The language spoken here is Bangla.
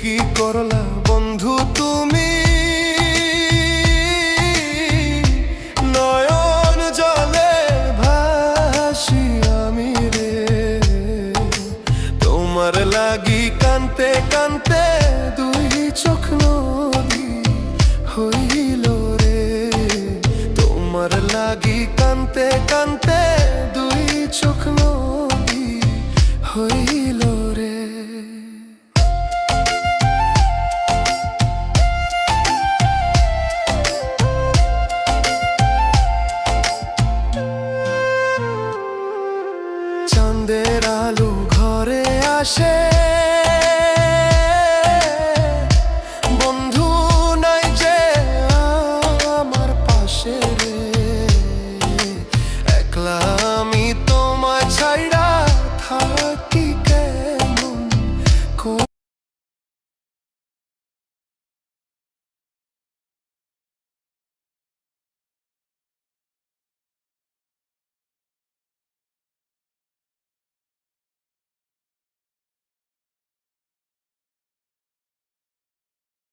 কি করলা বন্ধু তুমি, নয়ন জলে ভাসি আমি রে। তোমার লাগি কানতে কানতে দুই চোখ নদী হইল রে। তোমার লাগি কানতে কানতে দুই চোখ নদী হইল রে। চাঁদের আলো ঘরে আসে,